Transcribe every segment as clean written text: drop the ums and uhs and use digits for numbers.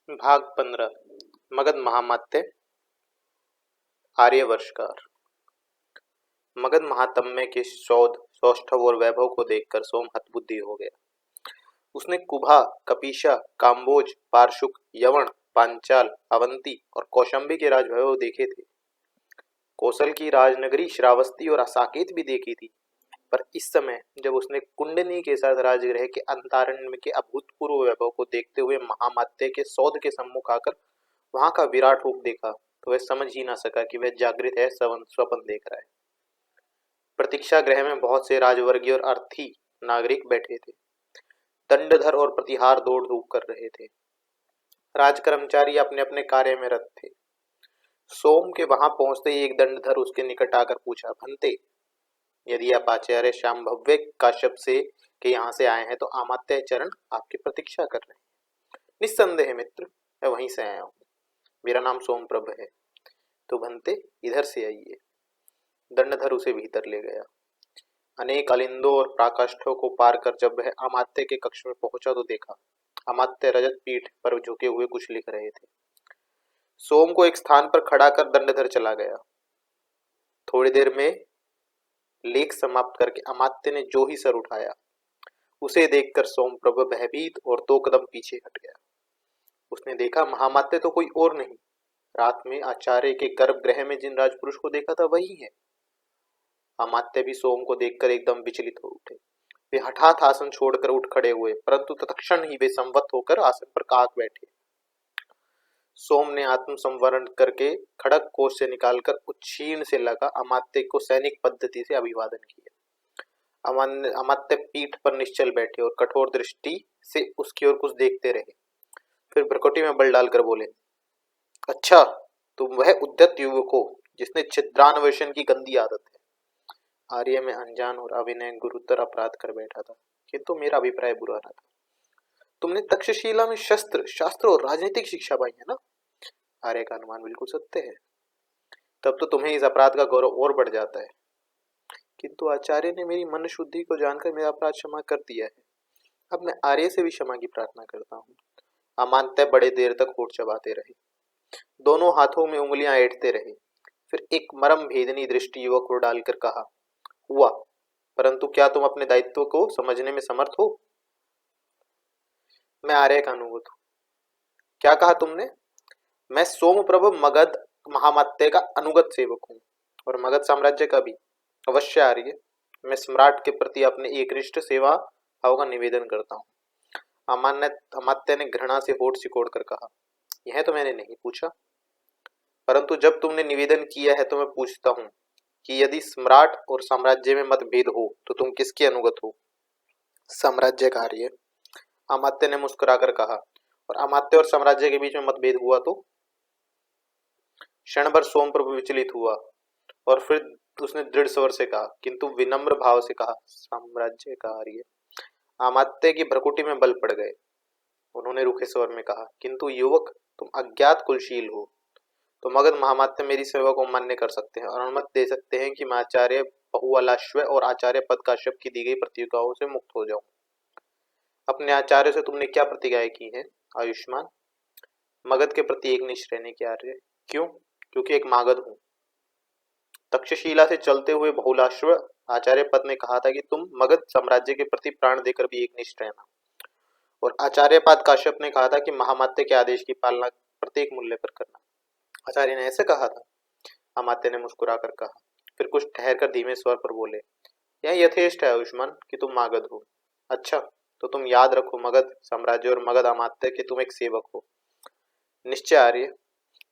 भाग 15 मगध महामात्य आर्यवर्षकार। मगध महात्म्य के शोध सौष्ठव और वैभव को देखकर सोम हतबुद्धि हो गया। उसने कुभा, कपीशा, काम्बोज, पारशुक, यवन, पांचाल, अवंती और कौशंबी के राजवैभव देखे थे। कौशल की राजनगरी श्रावस्ती और साकेत भी देखी थी, पर इस समय जब उसने कुंडनी के साथ राजगृह के अंतरण्य के अभूतपूर्व वैभव को देखते हुए महामात्य के सौध के सम्मुख आकर वहां का विराट रूप देखा, तो वह समझ ही ना सका कि वह जागृत है, स्वप्न देख रहा है। प्रतीक्षा गृह में बहुत से राजवर्गीय और अर्थी नागरिक बैठे थे। दंडधर और प्रतिहार दौड़ धूप कर रहे थे। राज कर्मचारी अपने अपने कार्य में रत थे। सोम के वहां पहुंचते ही एक दंडधर उसके निकट आकर पूछा, भंते, यदि आप आचार्य शांभव्य काश्यप से के यहाँ से आए हैं तो अमात्य चरण आपकी प्रतीक्षा कर रहे हैं। निस्संदेह मित्र, मैं वहीं से आया हूँ। मेरा नाम सोमप्रभ है। तो भंते, इधर से आइए। दंडधर उसे भीतर ले गया। अनेक अलिंदों और प्राकाष्ठों को पार कर जब वह अमात्य के कक्ष में पहुंचा तो देखा अमात्य रजत पीठ पर झुके हुए कुछ लिख रहे थे। सोम को एक स्थान पर खड़ा कर दंडधर चला गया। थोड़ी देर में लेख समाप्त करके अमात्य ने जो ही सर उठाया, उसे देखकर सोमप्रभ भयभीत और 2 कदम पीछे हट गया। उसने देखा महामात्य तो कोई और नहीं, रात में आचार्य के गर्भगृह में जिन राजपुरुष को देखा था वही है। अमात्य भी सोम को देखकर एकदम विचलित हो उठे। वे हठात आसन छोड़कर उठ खड़े हुए, परंतु तत्क्षण ही वे संवत होकर आसन पर काक बैठे। सोम ने आत्म संवरण करके खड़ग कोष से निकालकर उच्छीन से लगा अमात्य को सैनिक पद्धति से अभिवादन किया। अमात्य पीठ पर निश्चल बैठे और कठोर दृष्टि से उसकी ओर कुछ देखते रहे। फिर भ्रकुटी में बल डालकर बोले, अच्छा, तुम वह उद्यत युवक हो जिसने छिद्रान्वेषण की गंदी आदत है। आर्य में अनजान और अविनय गुरुतर अपराध कर बैठा था, किंतु मेरा अभिप्राय बुरा न था। तुमने तक्षशिला में शस्त्र, शास्त्र और राजनीतिक शिक्षा पाई है ना? आर्य का अनुमान बिल्कुल सत्य है। तब तो तुम्हें इस अपराध का गौरव और बढ़ जाता है। किंतु आचार्य ने मेरी मन शुद्धि को जानकर मेरा अपराध क्षमा कर दिया है। अब मैं आर्य से भी क्षमा की प्रार्थना करता हूँ। अमात्य बड़े देर तक होठ चबाते रहे, दोनों हाथों में उंगलियां ऐंठते रहे। फिर एक मरम भेदनी दृष्टि युवक को डालकर कहा, हुआ, परंतु क्या तुम अपने दायित्व को समझने में समर्थ हो? मैं आर्य का अनुगत हूं। क्या कहा तुमने? मैं सोमप्रभ मगध महामात्य का अनुगत सेवक हूं, और मगध साम्राज्य का भी। अवश्य आर्य, मैं सम्राट के प्रति अपने एकनिष्ठ सेवा भाव का निवेदन करता हूँ। अमात्य ने घृणा से होठ सिकोड़ कर कहा, यह तो मैंने नहीं पूछा, परंतु जब तुमने निवेदन किया है तो मैं पूछता हूँ कि यदि सम्राट और साम्राज्य में मतभेद हो तो तुम किसके अनुगत हो? साम्राज्य का आर्य, अमात्य ने मुस्कुराकर कहा। और अमात्य और साम्राज्य के बीच में मतभेद हुआ तो? क्षण भर सोमप्रभ विचलित हुआ और फिर उसने दृढ़ स्वर से कहा, किंतु विनम्र भाव से कहा, साम्राज्य का आर्य। अमात्य की भ्रकुटी में बल पड़ गए। उन्होंने रूखे स्वर में कहा, किंतु युवक, तुम अज्ञात कुलशील हो, तो मगध महामात्य मेरी सेवा को मान्य कर सकते हैं और अनुमति दे सकते हैं कि मैं आचार्य बहुअलाश्व और आचार्य पद काश्यप की दी गई प्रतियोगिताओं से मुक्त हो जाऊं। अपने आचार्य से तुमने क्या प्रतिज्ञाएं की हैं आयुष्मान? मगध के प्रति एकनिष्ठ रहने की आर्य। क्यों? क्योंकि एक मागध हूं। तक्षशिला से चलते हुए बहुलाश्व आचार्य पद ने कहा था कि तुम मगध साम्राज्य के प्रति प्राण देकर भी एकनिष्ठ रहना, और आचार्य पद काश्यप ने कहा था कि महामात्य के आदेश की पालना प्रत्येक मूल्य पर करना। आचार्य ने ऐसे कहा था? अमात्य ने मुस्कुराकर कहा। फिर कुछ ठहरकर धीमे स्वर पर बोले, यह यथेष्ट है आयुष्मान कि तुम मागध हो। अच्छा, तो तुम याद रखो, मगध साम्राज्य और मगध अमात्य के तुम एक सेवक हो। निश्चय आर्य।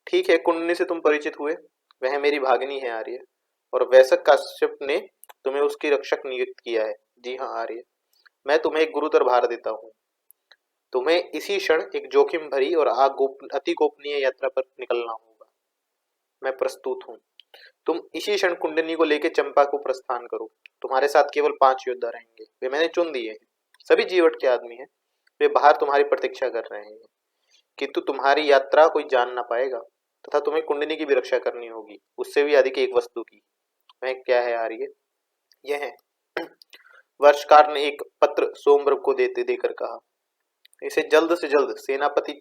ठीक है, कुंडली से तुम परिचित हुए, वह मेरी भागिनी है आर्य, और वैसक काश्यप ने तुम्हें उसकी रक्षक नियुक्त किया है। जी हाँ आर्य, मैं तुम्हें एक गुरुतर भार देता हूँ। तुम्हें इसी क्षण एक जोखिम भरी और अति गोपनीय यात्रा पर निकलना होगा। मैं प्रस्तुत हूँ। तुम इसी क्षण कुंडनी को लेकर चंपा को प्रस्थान करो। तुम्हारे साथ केवल 5 योद्धा रहेंगे, वे मैंने चुन दिए हैं। सभी जीवट के आदमी हैं। वे बाहर तुम्हारी प्रतीक्षा कर रहे हैं, किंतु तुम्हारी यात्रा कोई जान ना पाएगा, तथा तुम्हें कुंडनी की भी रक्षा करनी होगी, उससे भी अधिक एक वस्तु की। वह क्या है आर्य? यह है। वर्षकार ने एक पत्र सोमप्रभ को देकर कहा, इसे जल्द से जल्द सेनापति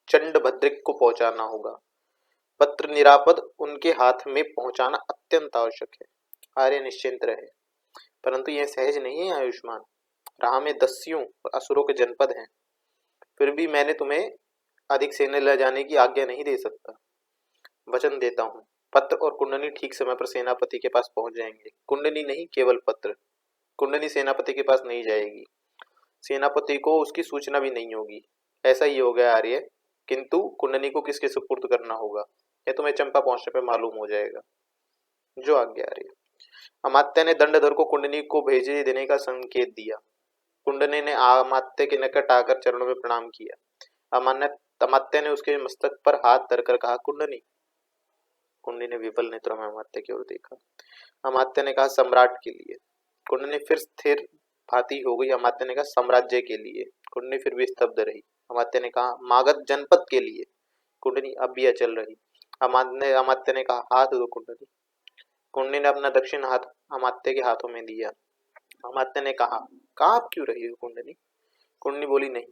चंडभद्रिक को पहुंचाना होगा। पत्र निरापद उनके हाथ में पहुंचाना अत्यंत आवश्यक है। आर्य निश्चिंत रहे, परंतु यह सहज नहीं है आयुष्मान। राह में दस्युओं और असुरों के जनपद हैं, फिर भी मैंने तुम्हें अधिक सेना ले जाने की आज्ञा नहीं दे सकता। वचन देता हूँ, पत्र और कुंडली ठीक समय पर सेनापति के पास पहुंच जाएंगे। कुंडली नहीं, केवल पत्र। कुंडली सेनापति के पास नहीं जाएगी, सेनापति को उसकी सूचना भी नहीं होगी। ऐसा ही हो गया आर्य, किंतु कुंडली को किसके सुपुर्द करना होगा यह तुम्हें चंपा पहुंचने पर मालूम हो जाएगा। जो आज्ञा आर्य। अमात्य ने दंडधर को कुंडली को भेजे देने का संकेत दिया। कुंडली ने अमात्य के निकट आकर चरणों में प्रणाम किया। अमात्य ने उसके मस्तक पर हाथ धरकर कहा, कुंडली। कुंडली ने विफल नेत्रों में अमात्य की ओर देखा। अमात्य ने कहा, सम्राट के लिए। कुंडली फिर स्थिर भांति हो गई। अमात्य ने कहा, साम्राज्य के लिए। कुंडली फिर भी स्तब्ध रही। अमात्य ने कहा, मागध जनपद के लिए। कुंडली अब भी अचल रही। अमात्य ने कहा, हाथ दो कुंडली। कुंडली ने अपना दक्षिण हाथ अमात्य के हाथों में दिया। अमात्य ने कहा, कांप क्यों रही हो कुंडली? कुंडली बोली, नहीं।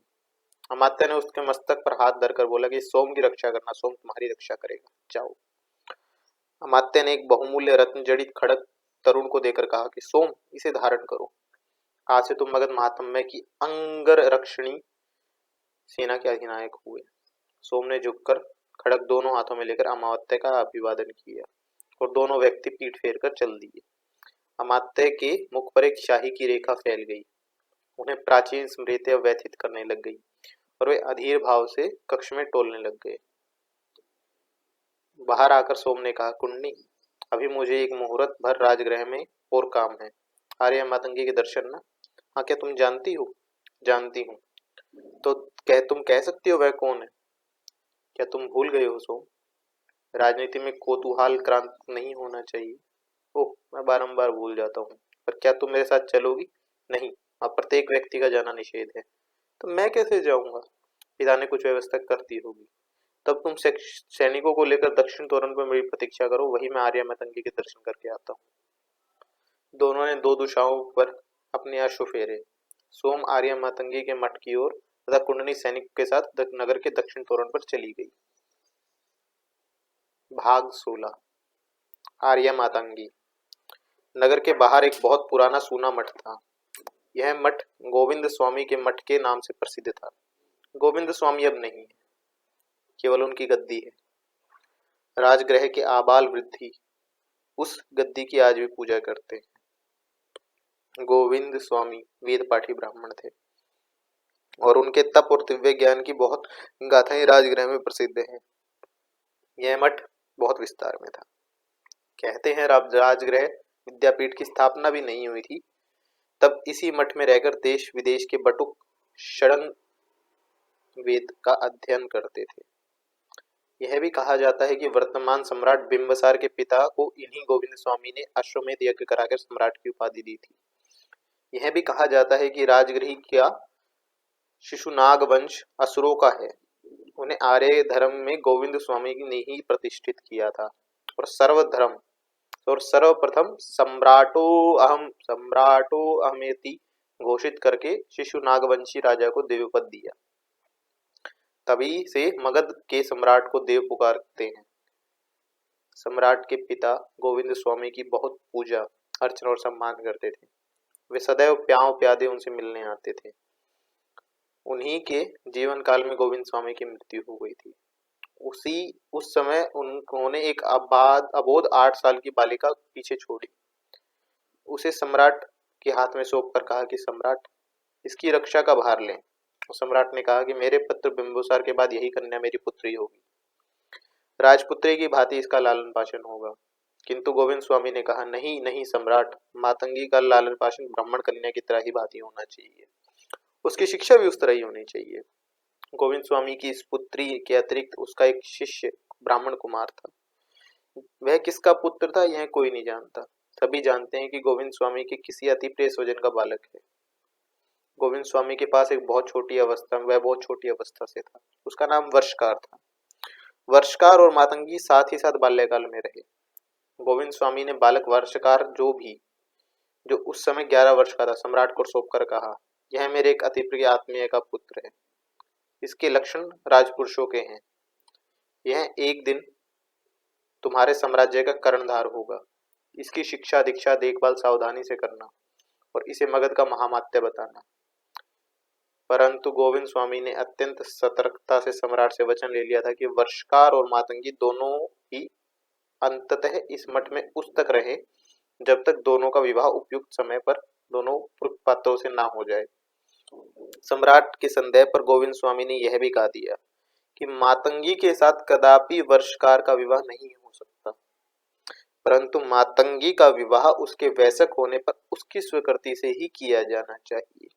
अमात्य ने उसके मस्तक पर हाथ धरकर बोला कि सोम की रक्षा करना, सोम तुम्हारी रक्षा करेगा, जाओ। अमात्य ने एक बहुमूल्य रत्न जड़ित खड़ग तरुण को देकर कहा कि सोम, इसे धारण करो। आज से तुम मगध महात्म्य की अंगर रक्षणी सेना के अधिनायक हुए। सोम ने झुककर खड़ग दोनों हाथों में लेकर अमात्य का अभिवादन किया और दोनों व्यक्ति पीठ फेर कर चल दिए। अमात्य के मुख पर एक शाही की रेखा फैल गई। उन्हें प्राचीन स्मृतियां व्यथित करने लग गई और वे अधीर भाव से कक्ष में टोलने लग गए। बाहर आकर सोम ने कहा, कुंडली, अभी मुझे एक मुहूर्त भर राजगृह में और काम है। आर्य मातंगी के दर्शन ना? हाँ, क्या तुम जानती हो? जानती हूँ। तो तुम कह सकती हो वह कौन है? क्या तुम भूल गए हो सोम? राजनीति में कोतूहल क्रांत नहीं होना चाहिए। ओह, मैं बारंबार भूल जाता हूँ। पर क्या तुम मेरे साथ चलोगी? नहीं, अब प्रत्येक व्यक्ति का जाना निषेध है। तो मैं कैसे जाऊंगा? पिता ने कुछ व्यवस्था करती होगी। तब तुम सैनिकों को लेकर दक्षिण तोरण पर मेरी प्रतीक्षा करो, वही मैं आर्य मातंगी के दर्शन करके आता हूँ। दोनों ने दो दिशाओं पर अपने अश्व फेरे। सोम आर्य मातंगी के मठ की ओर तथा कुंडली सैनिक के साथ नगर के दक्षिण तोरण पर चली गई। भाग 16। आर्य मातंगी। नगर के बाहर एक बहुत पुराना सूना मठ था। यह मठ गोविंद स्वामी के मठ के नाम से प्रसिद्ध था। गोविंद स्वामी अब नहीं है, केवल उनकी गद्दी है। राजगृह के आबाल वृद्धि उस गद्दी की आज भी पूजा करते हैं। गोविंद स्वामी वेद पाठी ब्राह्मण थे और उनके तप और दिव्य ज्ञान की बहुत गाथाएं राजगृह में प्रसिद्ध हैं। यह मठ बहुत विस्तार में था। कहते हैं राजगृह विद्यापीठ की स्थापना भी नहीं हुई थी, तब इसी मठ में रहकर देश विदेश के बटुक षडंग वेद का अध्ययन करते थे। यह भी कहा जाता है कि वर्तमान सम्राट बिंबसार के पिता को इन्हीं गोविंद स्वामी ने अश्वमेध यज्ञ कराकर सम्राट की उपाधि दी थी। यह भी कहा जाता है कि राजगृह का शिशुनाग वंश असुरों का है। उन्हें आर्य धर्म में गोविंद स्वामी ने ही प्रतिष्ठित किया था और सर्वप्रथम सम्राटो अहमेति घोषित करके शिशु नागवंशी राजा को देवपद दिया। तभी से मगध के सम्राट को देव पुकारते हैं। सम्राट के पिता गोविंद स्वामी की बहुत पूजा अर्चना और सम्मान करते थे। वे सदैव प्याओ प्यादे उनसे मिलने आते थे। उन्हीं के जीवन काल में गोविंद स्वामी की मृत्यु हो गई थी। उस समय उन्होंने एक अबोध 8 साल की बालिका पीछे छोड़ी। उसे सम्राट के हाथ में सौंप कर कहा कि सम्राट, इसकी रक्षा का भार लें। और सम्राट ने कहा कि मेरे पुत्र बिंबुसार के बाद यही कन्या मेरी पुत्री होगी, राजपुत्री की भांति इसका लालन पालन होगा। किंतु गोविंद स्वामी ने कहा, नहीं नहीं सम्राट, मातंगी का लालन पालन ब्राह्मण कन्या की तरह ही भांति होना चाहिए, उसकी शिक्षा भी उस तरह ही होनी चाहिए। गोविंद स्वामी की इस पुत्री के अतिरिक्त उसका एक शिष्य ब्राह्मण कुमार था। वह किसका पुत्र था यह कोई नहीं जानता। सभी जानते हैं कि गोविंद स्वामी के किसी अति प्रिय स्वजन का बालक है। गोविंद स्वामी के पास वह बहुत छोटी अवस्था से था। उसका नाम वर्षकार था। वर्षकार और मातंगी साथ ही साथ बाल्यकाल में रहे। गोविंद स्वामी ने बालक वर्षकार जो उस समय 11 वर्ष का था, सम्राट को सौंप कर कहा, यह मेरे एक अति प्रिय आत्मीय का पुत्र है। इसके लक्षण राजपुरुषों के हैं। यह एक दिन तुम्हारे साम्राज्य का कर्णधार होगा। इसकी शिक्षा दीक्षा देखभाल सावधानी से करना और इसे मगध का महामात्य बताना। परंतु गोविंद स्वामी ने अत्यंत सतर्कता से सम्राट से वचन ले लिया था कि वर्षकार और मातंगी दोनों ही अंततः इस मठ में उस तक रहे जब तक दोनों का विवाह उपयुक्त समय पर दोनों पुरुष पात्रों से ना हो जाए। सम्राट के संदेह पर गोविंद स्वामी ने यह भी कहा दिया कि मातंगी के साथ कदापि वर्षकार का विवाह नहीं हो सकता, परंतु मातंगी का विवाह उसके वयस्क होने पर उसकी स्वीकृति से ही किया जाना चाहिए।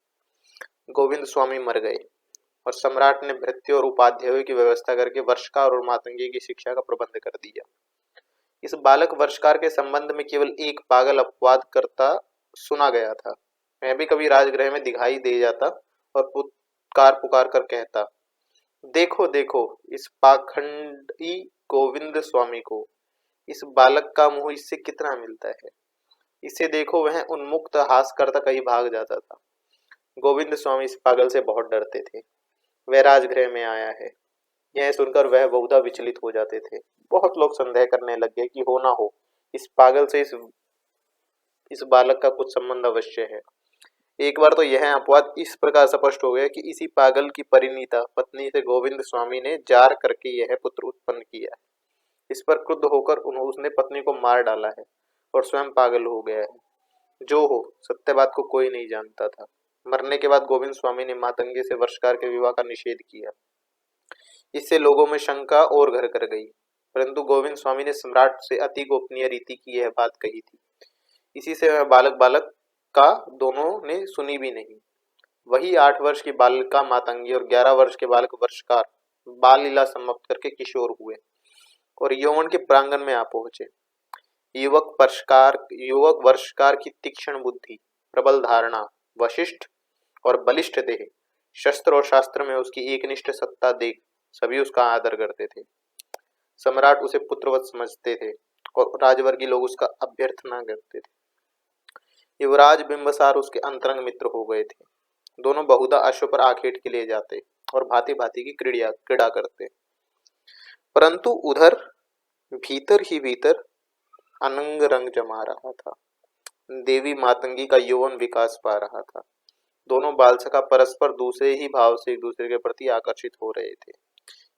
गोविंद स्वामी मर गए और सम्राट ने भृत्य और उपाध्यायों की व्यवस्था करके वर्षकार और मातंगी की शिक्षा का प्रबंध कर दिया। इस बालक वर्षकार के संबंध में केवल एक पागल अपवाद करता सुना गया था। मैं भी कभी राजगृह में दिखाई दे जाता और पुकार पुकार कर कहता, देखो देखो इस पाखंडी गोविंद स्वामी को, इस बालक का मुंह इससे कितना मिलता है, इसे देखो। वह उन्मुक्त हास करता कहीं भाग जाता था। गोविंद स्वामी इस पागल से बहुत डरते थे। वह राजगृह में आया है, यह सुनकर वह बहुधा विचलित हो जाते थे। बहुत लोग संदेह करने लगे कि हो ना हो इस पागल से इस बालक का कुछ संबंध अवश्य है। एक बार तो यह अपवाद इस प्रकार स्पष्ट हो गया कि इसी पागल की परिणीता पत्नी से गोविंद स्वामी ने जार करके यह पुत्र उत्पन्न किया है। इस पर क्रुद्ध होकर उसने पत्नी को मार डाला है और स्वयं पागल हो गया है। जो हो, सत्य बात को कोई नहीं जानता था। मरने के बाद गोविंद स्वामी ने मातंगी से वर्षकार के विवाह का निषेध किया। इससे लोगों में शंका और घर कर गई, परंतु गोविंद स्वामी ने सम्राट से अति गोपनीय रीति की यह बात कही थी। इसी से वह बालक का दोनों ने सुनी भी नहीं। वही 8 वर्ष की बालिका मातंगी और 11 वर्ष के बालक वर्षकार बाल लीला समाप्त करके किशोर हुए और यौवन के प्रांगण में आ पहुंचे। युवक वर्षकार की तीक्ष्ण बुद्धि, प्रबल धारणा, वशिष्ठ और बलिष्ठ देह, शस्त्र और शास्त्र में उसकी एकनिष्ठ सत्ता देख सभी उसका आदर करते थे। सम्राट उसे पुत्रवत समझते थे और राजवर्गीय लोग उसका अभ्यर्थना करते थे। युवराज बिंबसार उसके अंतरंग मित्र हो गए थे। दोनों बहुधा अश्व पर आखेट के लिए जाते और भांति भांति की क्रीड़ा करते। परंतु उधर भीतर ही भीतर अनंग रंग जमा रहा था। देवी मातंगी का यौवन विकास पा रहा था। दोनों बालसखा परस्पर दूसरे ही भाव से एक दूसरे के प्रति आकर्षित हो रहे थे।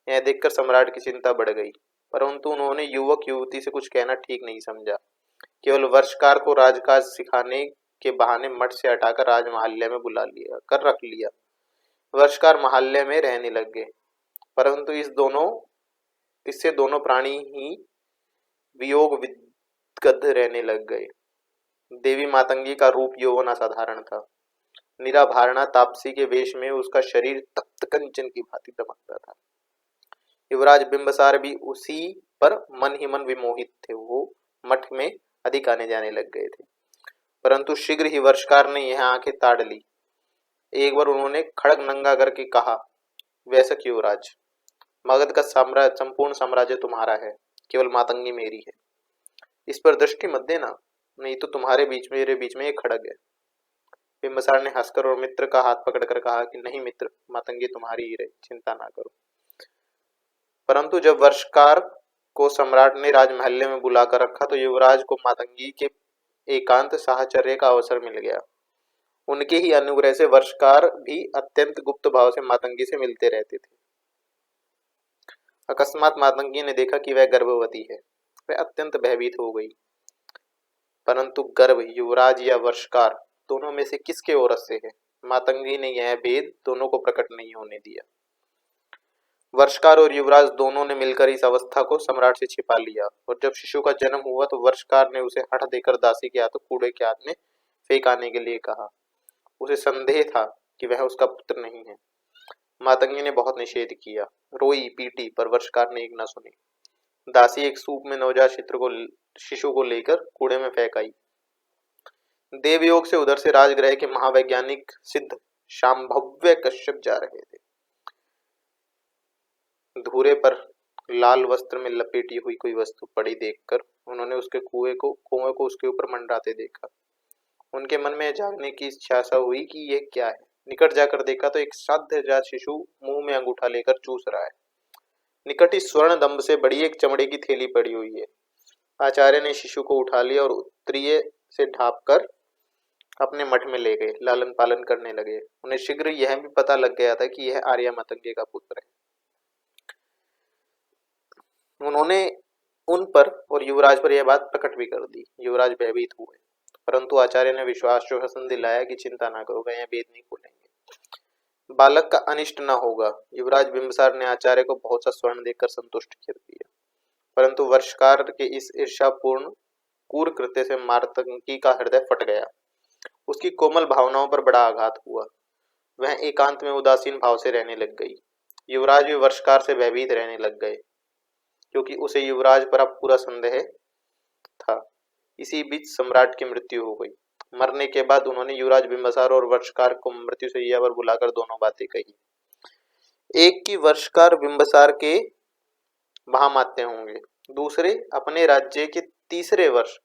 यह देखकर सम्राट की चिंता बढ़ गई, परंतु उन्होंने युवक युवती से कुछ कहना ठीक नहीं समझा। केवल वर्षकार को राजकाज सिखाने के बहाने मठ से हटाकर राजमहल्य में रख लिया। वर्षकार महल्ले में रहने लग गए, परंतु इससे दोनों प्राणी ही वियोग विगद्ध रहने लग गए। देवी मातंगी का रूप यौवन असाधारण था। निराभरणा तापसी के वेश में उसका शरीर तप्त कंचन की भांति दमकता था। युवराज बिंबसार भी उसी पर मन ही मन विमोहित थे। वो मठ में अधिक आने जाने लग गए थे, परंतु शीघ्र ही वर्षकार ने यह आंखें ताड़ ली। एक बार उन्होंने खड़ग नंगा करके कहा, वैसक युवराज, मगध का संपूर्ण साम्राज्य तुम्हारा है, केवल मातंगी मेरी है। इस पर दृष्टि मत देना, नहीं तो मेरे बीच में एक खड़ग है। बिंबसार ने हंसकर और मित्र का हाथ पकड़कर कहा कि नहीं मित्र, मातंगी तुम्हारी ही रहे, चिंता ना करो। परंतु जब वर्षकार को सम्राट ने राजमहल्ले में बुलाकर रखा तो युवराज को मातंगी के एकांत साहचर्य का अवसर मिल गया। उनके ही अनुग्रह से वर्षकार भी अत्यंत गुप्त भाव से मातंगी से मिलते रहते थे। अकस्मात मातंगी ने देखा कि वह गर्भवती है। वह अत्यंत भयभीत हो गई, परंतु गर्भ युवराज या वर्षकार दोनों में से किसके औरस से है, मातंगी ने यह भेद दोनों को प्रकट नहीं होने दिया। वर्षकार और युवराज दोनों ने मिलकर इस अवस्था को सम्राट से छिपा लिया और जब शिशु का जन्म हुआ तो वर्षकार ने उसे हठ देकर दासी के हाथों कूड़े के हाथ में फेंक आने के लिए कहा। उसे संदेह था कि वह उसका पुत्र नहीं है। मातंगी ने बहुत निषेध किया, रोई पीटी, पर वर्षकार ने एक न सुनी। दासी एक सूप में नवजात शिशु को लेकर कूड़े में फेंक आई। देवयोग से उधर से राजगृह के महावैज्ञानिक सिद्ध शांभव्य कश्यप जा रहे थे। धूरे पर लाल वस्त्र में लपेटी हुई कोई वस्तु पड़ी देखकर उन्होंने उसके कुएं को उसके ऊपर मंडराते देखा। उनके मन में जागने की इच्छा हुई कि यह क्या है। निकट जाकर देखा तो एक सद्यजात शिशु मुंह में अंगूठा लेकर चूस रहा है। निकट ही स्वर्ण दंभ से बड़ी एक चमड़े की थैली पड़ी हुई है। आचार्य ने शिशु को उठा लिया और उत्तरीय से ढांप कर अपने मठ में ले गए, लालन पालन करने लगे। उन्हें शीघ्र यह भी पता लग गया था कि यह आर्य मतंगे का पुत्र है। उन्होंने उन पर और युवराज पर यह बात प्रकट भी कर दी। युवराज भयभीत हुए, परंतु आचार्य ने विश्वासन दिलाया कि चिंता ना करो, वह भेद नहीं खोलेंगे, बालक का अनिष्ट न होगा। युवराज बिंबिसार ने आचार्य को बहुत सा स्वर्ण देकर संतुष्ट कर दिया, परंतु वर्षकार के इस ईर्ष्यापूर्ण क्रूर कृत्य से मातंगी का हृदय फट गया। उसकी कोमल भावनाओं पर बड़ा आघात हुआ। वह एकांत में उदासीन भाव से रहने लग गई। युवराज भी वर्षकार से भयभीत रहने लग गए, क्योंकि उसे युवराज पर अब पूरा संदेह था। इसी बीच सम्राट की मृत्यु हो गई। मरने के बाद उन्होंने युवराज बिंबिसार और वर्षकार को मृत्यु शैया पर बुलाकर दोनों बातें कही। एक की वर्षकार बिंबिसार के महामात्य होंगे, दूसरे अपने राज्य के तीसरे वर्ष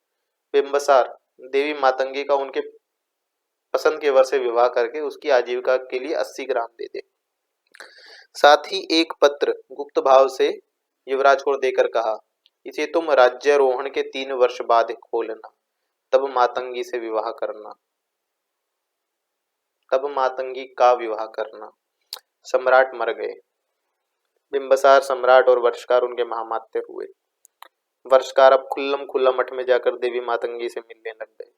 बिंबिसार देवी मातंगी का उनके पसंद के वर से विवाह करके उसकी आजीविका के लिए 80 ग्राम दे दे। साथ ही एक पत्र गुप्त भाव से युवराज को देकर कहा, इसे तुम राज्यारोहण के 3 वर्ष बाद खोलना, तब मातंगी से विवाह करना, तब मातंगी का विवाह करना। सम्राट मर गए। बिंबिसार सम्राट और वर्षकार उनके महामात्य हुए। वर्षकार अब खुल्लम खुल्ला मठ में जाकर देवी मातंगी से मिलने लग गए।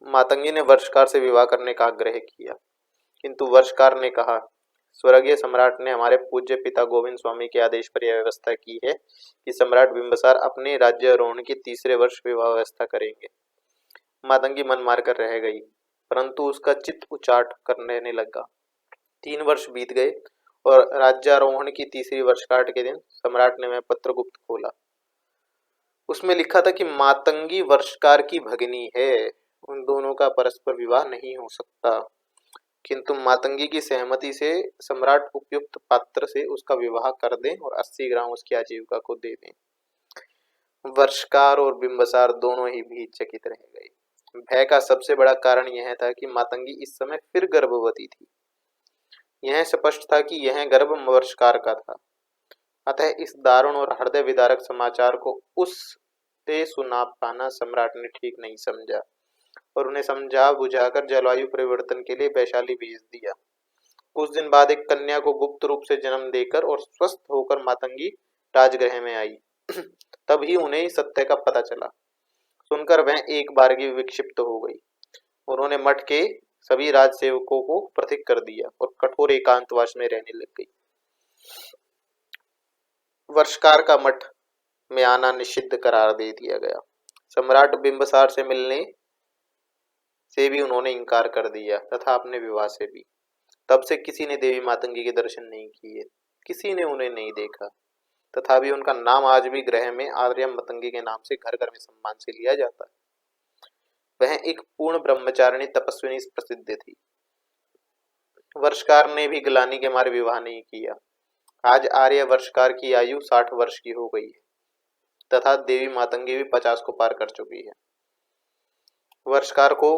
मातंगी ने वर्षकार से विवाह करने का आग्रह किया, किंतु वर्षकार ने कहा, स्वर्गीय सम्राट ने हमारे पूज्य पिता गोविंद स्वामी के आदेश पर यह व्यवस्था की है कि सम्राट बिंबिसार अपने राज्यारोहण के तीसरे वर्ष विवाह व्यवस्था करेंगे। मातंगी मन मारकर रह गई, परंतु उसका चित्त उचाट करने लगा। 3 वर्ष बीत गए और राज्यारोहण की तीसरी वर्षगांठ के दिन सम्राट ने वह पत्र गुप्त खोला। उसमें लिखा था कि मातंगी वर्षकार की भगिनी है, उन दोनों का परस्पर विवाह नहीं हो सकता, किंतु मातंगी की सहमति से सम्राट उपयुक्त पात्र से उसका विवाह कर दें और 80 ग्राम उसकी आजीविका को दे दें। वर्षकार और बिंबिसार दोनों ही भीचकित रह गए। भय का सबसे बड़ा कारण यह था कि मातंगी इस समय फिर गर्भवती थी। यह स्पष्ट था कि यह गर्भ वर्षकार का था। अतः इस दारुण और हृदय विदारक समाचार को उससे सुना पाना सम्राट ने ठीक नहीं समझा और उन्हें समझा बुझाकर जलवायु परिवर्तन के लिए वैशाली भेज दिया। कुछ दिन बाद एक कन्या को गुप्त रूप से जन्म देकर और स्वस्थ होकर मातंगी राजगृह में आई। तभी उन्हें सत्य का पता चला। सुनकर वह एक बारगी विक्षिप्त हो गई। उन्होंने मठ के सभी राजसेवकों को पृथक कर दिया और कठोर एकांतवास में रहने लग गई। वर्षकार का मठ में आना निषिद्ध करार दे दिया गया। सम्राट बिंबिसार से मिलने से भी उन्होंने इनकार कर दिया तथा अपने विवाह से भी। तब से किसी ने देवी मातंगी के दर्शन नहीं किए, किसी ने उन्हें नहीं देखा। तथापि उनका नाम आज भी ग्रह में आर्य मतंगी के नाम से घर घर में सम्मान से लिया जाता है। वह एक पूर्ण ब्रह्मचारिणी तपस्विनी प्रसिद्ध थी। वर्षकार ने भी ग्लानि के मारे विवाह नहीं किया। आज आर्य वर्षकार की आयु 60 वर्ष की हो गई है तथा देवी मातंगी भी 50 को पार कर चुकी है। वर्षकार को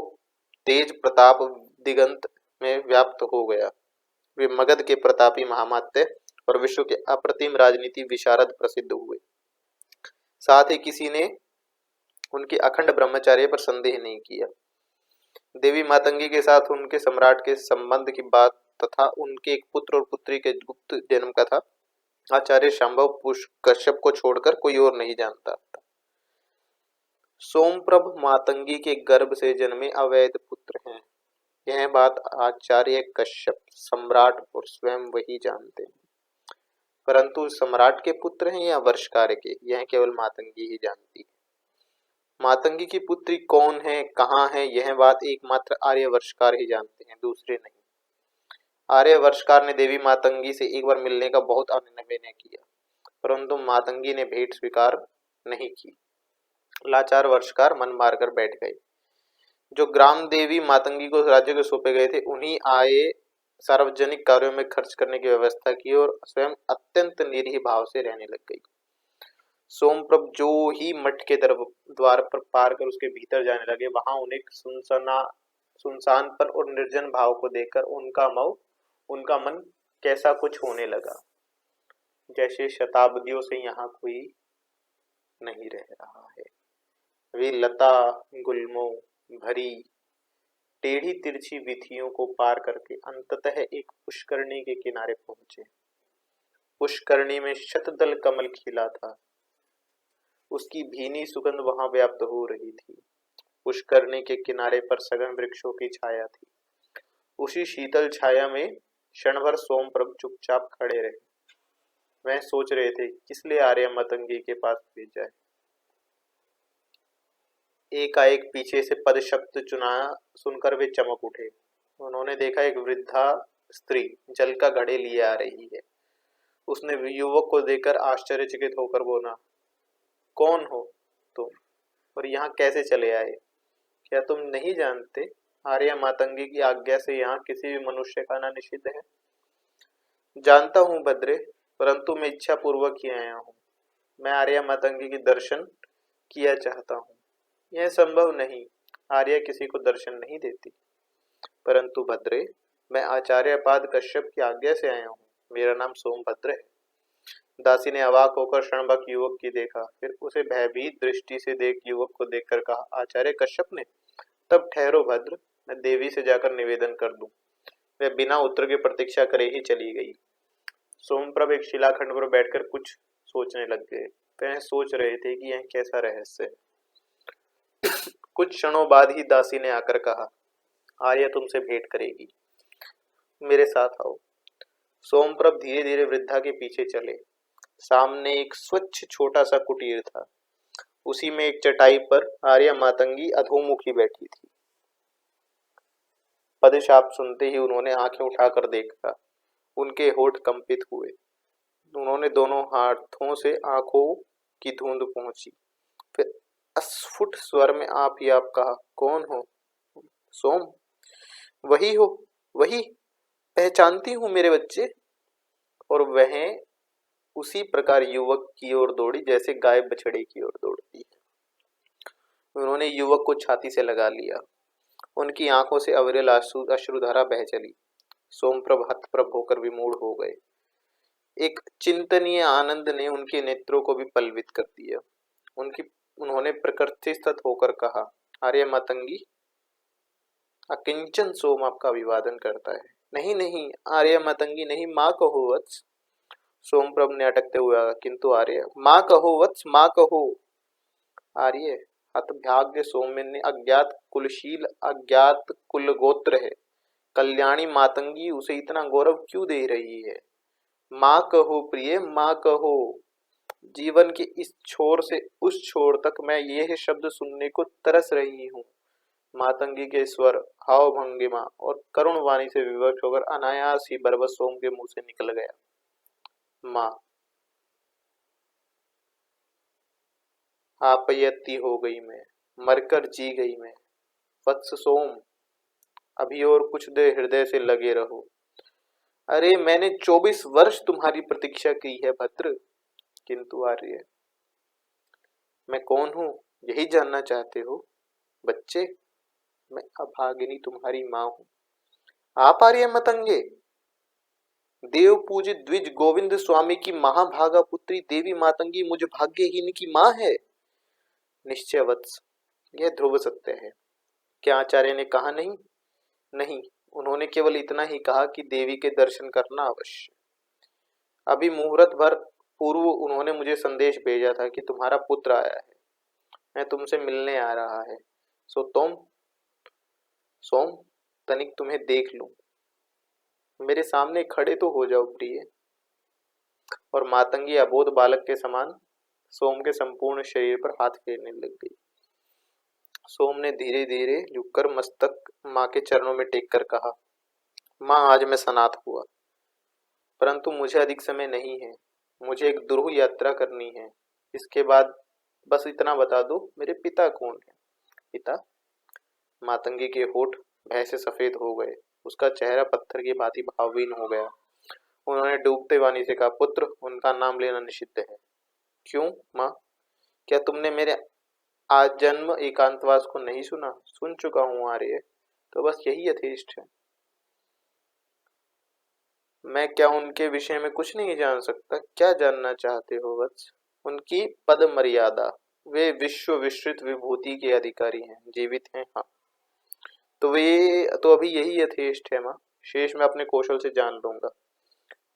तेज प्रताप दिगंत में व्याप्त हो गया। वे मगध के प्रतापी महामात्य और विश्व के अप्रतिम राजनीति विशारद प्रसिद्ध हुए। साथ ही किसी ने उनके अखंड ब्रह्मचार्य पर संदेह नहीं किया। देवी मातंगी के साथ उनके सम्राट के संबंध की बात तथा उनके एक पुत्र और पुत्री के गुप्त जन्म का था आचार्य शांभव कश्यप को छोड़कर कोई और नहीं जानता था। सोमप्रभ मातंगी के गर्भ से जन्मे अवैध पुत्र हैं, यह बात आचार्य कश्यप, सम्राट और स्वयं वही जानते हैं। परंतु सम्राट के पुत्र हैं या वर्षकार के, यह केवल मातंगी ही जानती है। मातंगी की पुत्री कौन है, कहाँ है, यह बात एकमात्र आर्य वर्षकार ही जानते हैं, दूसरे नहीं। आर्य वर्षकार ने देवी मातंगी से एक बार मिलने का बहुत आग्रह किया, परंतु मातंगी ने भेंट स्वीकार नहीं की। लाचार वर्षकार मन मारकर बैठ गए। जो ग्राम देवी मातंगी को राज्य को सौंपे गए थे, उन्हीं आए सार्वजनिक कार्यों में खर्च करने की व्यवस्था की और स्वयं अत्यंत निरीह भाव से रहने लग गई। सोमप्रभ जो ही मठ के द्वार पर पार कर उसके भीतर जाने लगे, वहां उन्हें सुनसानपन और निर्जन भाव को देखकर उनका मन कैसा कुछ होने लगा, जैसे शताब्दियों से यहाँ कोई नहीं रह रहा है। वे लता गुल्मों भरी टेढ़ी तिरछी वीथियों को पार करके अंततः एक पुष्करणी के किनारे पहुंचे। पुष्करणी में शतदल कमल खिला था, उसकी भीनी सुगंध वहां व्याप्त हो रही थी। पुष्करणी के किनारे पर सघन वृक्षों की छाया थी। उसी शीतल छाया में क्षण भर सोमप्रभ चुपचाप खड़े रहे। वह सोच रहे थे किस लिए आर्य मतंगी के पास भेजा है। एकाएक पीछे से पद शब्द चुना सुनकर वे चमक उठे। उन्होंने देखा एक वृद्धा स्त्री जल का घड़े लिए आ रही है। उसने युवक को देखकर आश्चर्यचकित होकर बोला, कौन हो तुम और यहाँ कैसे चले आए? क्या तुम नहीं जानते आर्य मातंगी की आज्ञा से यहाँ किसी भी मनुष्य का आना निषिद्ध है? जानता हूँ भद्रे, परंतु मैं इच्छा पूर्वक ही आया हूँ। मैं आर्य मातंगी की दर्शन किया चाहता हूँ। यह संभव नहीं, आर्य किसी को दर्शन नहीं देती। परंतु भद्रे, मैं आचार्यपाद कश्यप की आज्ञा से आया हूँ। मेरा नाम सोमभद्र है। दासी ने अवाक होकर क्षणभर युवक की देखा, फिर उसे भयभीत दृष्टि से युवक को देखकर कहा, आचार्य कश्यप ने? तब ठहरो भद्र, मैं देवी से जाकर निवेदन कर दूं। वह बिना उत्तर के प्रतीक्षा करे ही चली गई। सोमप्रभ एक शिलाखंड पर बैठकर कुछ सोचने लग गए। वह सोच रहे थे कि यह कैसा रहस्य है। कुछ क्षणों बाद ही दासी ने आकर कहा, आर्य तुमसे भेंट करेगी, मेरे साथ आओ। सोमप्रभ धीरे धीरे वृद्धा के पीछे चले। सामने एक स्वच्छ छोटा सा कुटीर था। उसी में एक चटाई पर आर्य मातंगी अधोमुखी बैठी थी। पदशाप सुनते ही उन्होंने आंखें उठाकर देखा। उनके होठ कंपित हुए। उन्होंने दोनों हाथों से आंखों की धुंध पहुंची। फिर अस्फुट स्वर में आप ही आप कहा, कौन हो? सोम? वही हो, वही, पहचानती हूँ मेरे बच्चे। और वह उसी प्रकार युवक की ओर दौड़ी जैसे गाय बछड़े की ओर दौड़ती है। उन्होंने युवक को छाती से लगा लिया। उनकी आंखों से अविरल अश्रुधारा बह चली। सोमप्रभ हतप्रभ होकर विमूढ़ हो गए। एक चिंतनीय आनंद ने उनके नेत्रों को भी पल्वित कर दिया। उन्होंने प्रकृतिस्थ होकर कहा, आर्य मातंगी, अकिंचन सोम आपका अभिवादन करता है। नहीं नहीं, आर्य मातंगी नहीं, माँ कहो वत्स। सोमप्रभ ने अटकते हुए कहा, किंतु आर्य, माँ कहो वत्स, माँ कहो। आर्य, हतभाग्य सोमेन ने अज्ञात कुलशील अज्ञात कुलगोत्र है। कल्याणी मातंगी उसे इतना गौरव क्यों दे रही है? माँ कहो प्रिय, माँ कहो। जीवन के इस छोर से उस छोर तक मैं ये शब्द सुनने को तरस रही हूँ। मातंगी के स्वर, हाव भंगिमा और करुण वाणी से विवश होकर अनायास ही बरबस सोम के मुंह से निकल गया, माँ। आपयत्ती हो गई मैं, मरकर जी गई मैं। वत्स सोम, अभी और कुछ देर हृदय से लगे रहो। अरे मैंने 24 वर्ष तुम्हारी प्रतीक्षा की है भद्र। किंतु आर्य, मैं कौन हूँ यही जानना चाहते हो? बच्चे, मैं अभागिनी तुम्हारी माँ हूँ। आप आर्य मतंगे? देव पूजित द्विज गोविंद स्वामी की महाभागा पुत्री देवी मातंगी मुझ भाग्यहीन की माँ है? निश्चय वत्स, यह ध्रुव सत्य है। क्या आचार्य ने कहा नहीं? नहीं, उन्होंने केवल इतना ही कहा कि देवी के दर्शन करना अवश्य। अभी मुहूर्त भर पूर्व उन्होंने मुझे संदेश भेजा था कि तुम्हारा पुत्र आया है, मैं तुमसे मिलने आ रहा है। सो तुम सोम, तनिक तुम्हें देख लूं। मेरे सामने खड़े तो हो जाओ प्रिय। और मातंगी अबोध बालक के समान सोम के संपूर्ण शरीर पर हाथ फेरने लग गई। सोम ने धीरे धीरे झुककर मस्तक माँ के चरणों में टेक कर कहा, माँ आज मैं सनाथ हुआ, परंतु मुझे अधिक समय नहीं है। मुझे एक दुरूह यात्रा करनी है। इसके बाद बस इतना बता दो, मेरे पिता कौन है? पिता? मातंगी के होठ भय से सफेद हो गए। उसका चेहरा पत्थर की भांति भावहीन हो गया। उन्होंने डूबते वाणी से कहा, पुत्र, उनका नाम लेना निषिद्ध है। क्यों माँ? क्या तुमने मेरे आजन्म एकांतवास को नहीं सुना? सुन चुका हूँ आर्य। तो बस यही यथेष्ट है। मैं क्या उनके विषय में कुछ नहीं जान सकता? क्या जानना चाहते हो वत्स? उनकी पद मर्यादा। वे विश्व विश्रित विभूति के अधिकारी हैं, जीवित हैं, हाँ। तो वे तो अभी यही यथेष्ट है माँ। शेष मैं अपने कौशल से जान लूंगा।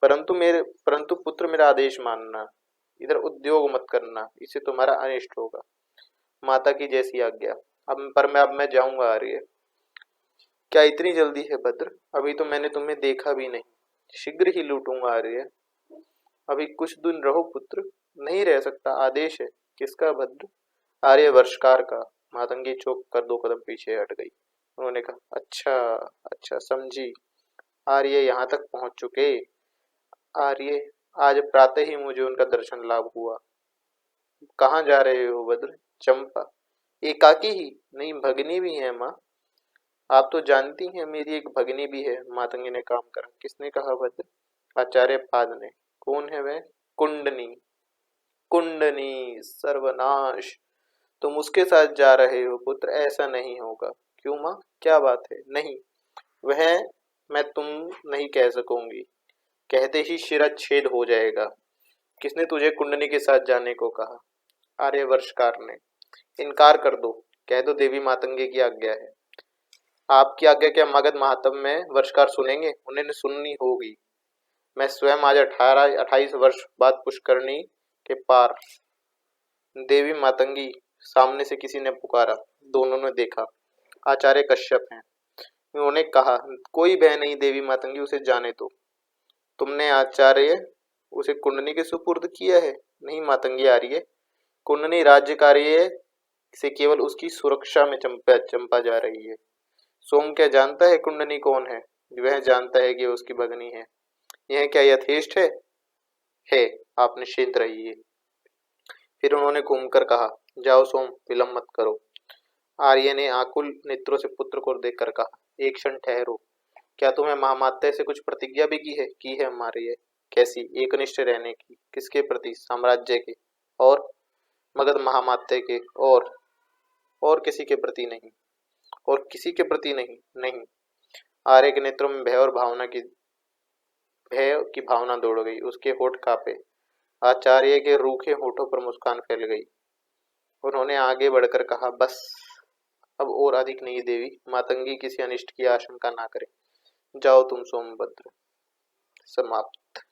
परंतु पुत्र मेरा आदेश मानना। इधर उद्योग मत करना, इससे तुम्हारा अनिष्ट होगा। माता की जैसी आज्ञा। अब मैं जाऊंगा आर्य। क्या इतनी जल्दी है भद्र? अभी तो मैंने तुम्हें देखा भी नहीं। शीघ्र ही लूटूंगा आर्य। अभी कुछ दिन रहो पुत्र। नहीं रह सकता, आदेश है। किसका भद्र? आर्य वर्षकार का। मातंगी चौंक कर 2 कदम पीछे हट गई। उन्होंने कहा, अच्छा अच्छा, समझी। आर्य यहाँ तक पहुंच चुके? आर्य, आज प्रातः ही मुझे उनका दर्शन लाभ हुआ। कहाँ जा रहे हो भद्र? चंपा। एकाकी ही? नहीं, भगनी भी है माँ। आप तो जानती हैं मेरी एक भगनी भी है। मातंगी ने काम करा। किसने कहा भद्र? आचार्य पाद ने। कौन है वह? कुंडनी। कुंडनी, सर्वनाश। तुम उसके साथ जा रहे हो पुत्र? ऐसा नहीं होगा। क्यों माँ, क्या बात है? नहीं, वह मैं तुम नहीं कह सकूंगी। कहते ही शिरच्छेद हो जाएगा। किसने तुझे कुंडनी के साथ जाने को कहा? आर्यवर्षकार ने। इनकार कर दो। कह दो देवी मातंगी की आज्ञा है। आपकी आज्ञा क्या मगध महात्म्य में वर्षकार सुनेंगे? उन्हें सुननी होगी। मैं स्वयं आज 28 वर्ष बाद पुष्करणी के पार। देवी मातंगी, सामने से किसी ने पुकारा। दोनों ने देखा। आचार्य कश्यप हैं। उन्होंने कहा, कोई भय नहीं देवी मातंगी, उसे जाने दो। तुमने आचार्य उसे कुंडनी के सुपुर्द किया है? नहीं मातंगी आर्य, कुंडनी राज्य कार्य से केवल उसकी सुरक्षा में चंपा जा रही है। सोम क्या जानता है कुंडनी कौन है? वह जानता है कि उसकी भगनी है। यह क्या यथेष्ट है? है। आप निश्चिंत रहिए। फिर उन्होंने घूमकर कहा, जाओ सोम, विलंब मत करो। आर्य ने आकुल नेत्रों से पुत्र को देखकर कहा, एक क्षण ठहरो। क्या तुम्हें महामात्य से कुछ प्रतिज्ञा भी की है हमारी? कैसी? एकनिष्ठ रहने की। किसके प्रति? साम्राज्य के। और मगध महामात्य के। और किसी के प्रति नहीं। और किसी के प्रति नहीं? नहीं। आर्य के नेत्रों में भय की भावना दौड़ गई। उसके होठ कांपे। आचार्य के रूखे होठों पर मुस्कान फैल गई। उन्होंने आगे बढ़कर कहा, बस अब और अधिक नहीं देवी मातंगी किसी अनिष्ट की आशंका ना करे। जाओ तुम सोमभद्र। समाप्त।